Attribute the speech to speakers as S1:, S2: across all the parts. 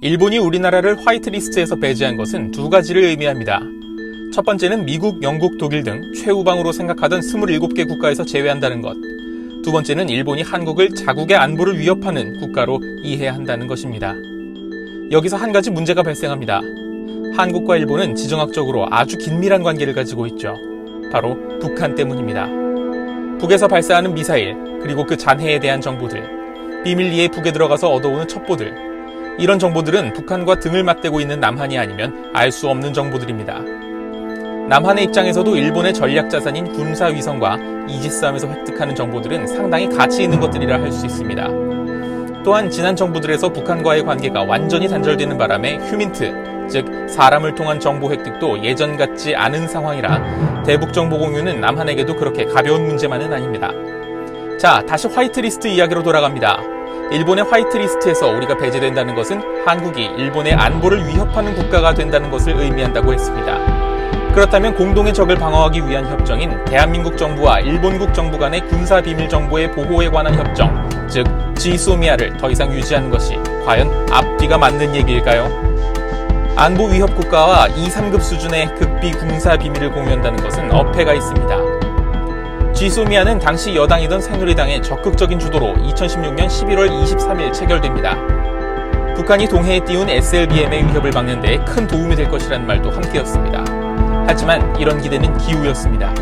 S1: 일본이 우리나라를 화이트리스트에서 배제한 것은 두 가지를 의미합니다. 첫 번째는 미국, 영국, 독일 등 최우방으로 생각하던 27개 국가에서 제외한다는 것. 두 번째는 일본이 한국을 자국의 안보를 위협하는 국가로 이해해야 한다는 것입니다. 여기서 한 가지 문제가 발생합니다. 한국과 일본은 지정학적으로 아주 긴밀한 관계를 가지고 있죠. 바로 북한 때문입니다. 북에서 발사하는 미사일, 그리고 그 잔해에 대한 정보들, 비밀리에 북에 들어가서 얻어오는 첩보들, 이런 정보들은 북한과 등을 맞대고 있는 남한이 아니면 알 수 없는 정보들입니다. 남한의 입장에서도 일본의 전략 자산인 군사위성과 이지스함에서 획득하는 정보들은 상당히 가치 있는 것들이라 할 수 있습니다. 또한 지난 정부들에서 북한과의 관계가 완전히 단절되는 바람에 휴민트, 즉 사람을 통한 정보 획득도 예전 같지 않은 상황이라 대북 정보 공유는 남한에게도 그렇게 가벼운 문제만은 아닙니다. 자, 다시 화이트리스트 이야기로 돌아갑니다. 일본의 화이트리스트에서 우리가 배제된다는 것은 한국이 일본의 안보를 위협하는 국가가 된다는 것을 의미한다고 했습니다. 그렇다면 공동의 적을 방어하기 위한 협정인 대한민국 정부와 일본국 정부 간의 군사비밀 정보의 보호에 관한 협정, 즉 지소미아를 더 이상 유지하는 것이 과연 앞뒤가 맞는 얘기일까요? 안보 위협 국가와 2, 3급 수준의 극비 군사비밀을 공유한다는 것은 어폐가 있습니다. 지소미아는 당시 여당이던 새누리당의 적극적인 주도로 2016년 11월 23일 체결됩니다. 북한이 동해에 띄운 SLBM의 위협을 막는 데 큰 도움이 될 것이라는 말도 함께였습니다. 하지만 이런 기대는 기우였습니다.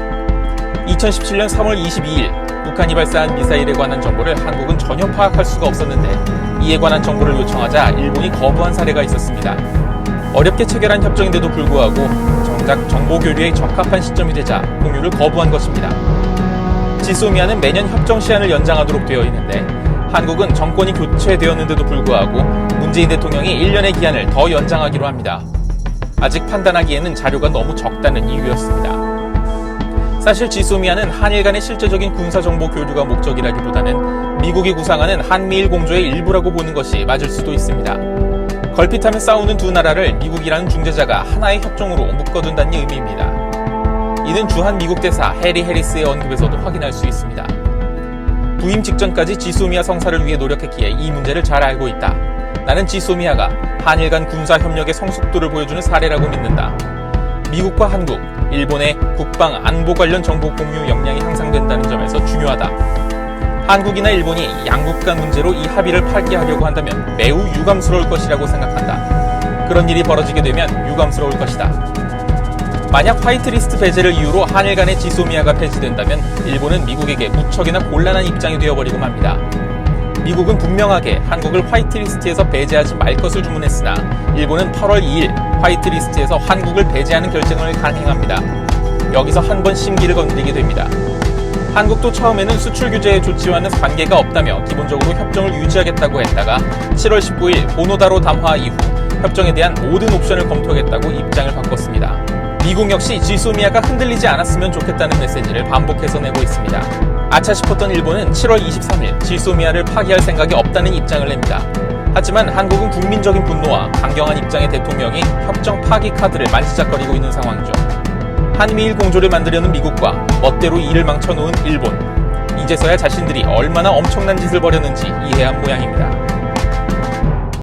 S1: 2017년 3월 22일 북한이 발사한 미사일에 관한 정보를 한국은 전혀 파악할 수가 없었는데 이에 관한 정보를 요청하자 일본이 거부한 사례가 있었습니다. 어렵게 체결한 협정인데도 불구하고 정작 정보 교류에 적합한 시점이 되자 공유를 거부한 것입니다. 지소미아는 매년 협정 시한을 연장하도록 되어 있는데 한국은 정권이 교체되었는데도 불구하고 문재인 대통령이 1년의 기한을 더 연장하기로 합니다. 아직 판단하기에는 자료가 너무 적다는 이유였습니다. 사실 지소미아는 한일 간의 실제적인 군사정보 교류가 목적이라기보다는 미국이 구상하는 한미일 공조의 일부라고 보는 것이 맞을 수도 있습니다. 걸핏하면 싸우는 두 나라를 미국이라는 중재자가 하나의 협정으로 묶어둔다는 의미입니다. 이는 주한 미국 대사 해리 해리스의 언급에서도 확인할 수 있습니다. 부임 직전까지 지소미아 성사를 위해 노력했기에 이 문제를 잘 알고 있다. 나는 지소미아가 한일 간 군사 협력의 성숙도를 보여주는 사례라고 믿는다. 미국과 한국, 일본의 국방, 안보 관련 정보 공유 역량이 향상된다는 점에서 중요하다. 한국이나 일본이 양국 간 문제로 이 합의를 파기하려고 한다면 매우 유감스러울 것이라고 생각한다. 그런 일이 벌어지게 되면 유감스러울 것이다. 만약 화이트리스트 배제를 이유로 한일 간의 지소미아가 폐지된다면 일본은 미국에게 무척이나 곤란한 입장이 되어버리고 맙니다. 미국은 분명하게 한국을 화이트리스트에서 배제하지 말 것을 주문했으나 일본은 8월 2일 화이트리스트에서 한국을 배제하는 결정을 강행합니다. 여기서 한 번 심기를 건드리게 됩니다. 한국도 처음에는 수출 규제 조치와는 관계가 없다며 기본적으로 협정을 유지하겠다고 했다가 7월 19일 보노다로 담화 이후 협정에 대한 모든 옵션을 검토하겠다고 입장을 바꿨습니다. 미국 역시 지소미아가 흔들리지 않았으면 좋겠다는 메시지를 반복해서 내고 있습니다. 아차 싶었던 일본은 7월 23일 지소미아를 파기할 생각이 없다는 입장을 냅니다. 하지만 한국은 국민적인 분노와 강경한 입장의 대통령이 협정 파기 카드를 만지작거리고 있는 상황이죠. 한미일 공조를 만들려는 미국과 멋대로 일을 망쳐놓은 일본. 이제서야 자신들이 얼마나 엄청난 짓을 벌였는지 이해한 모양입니다.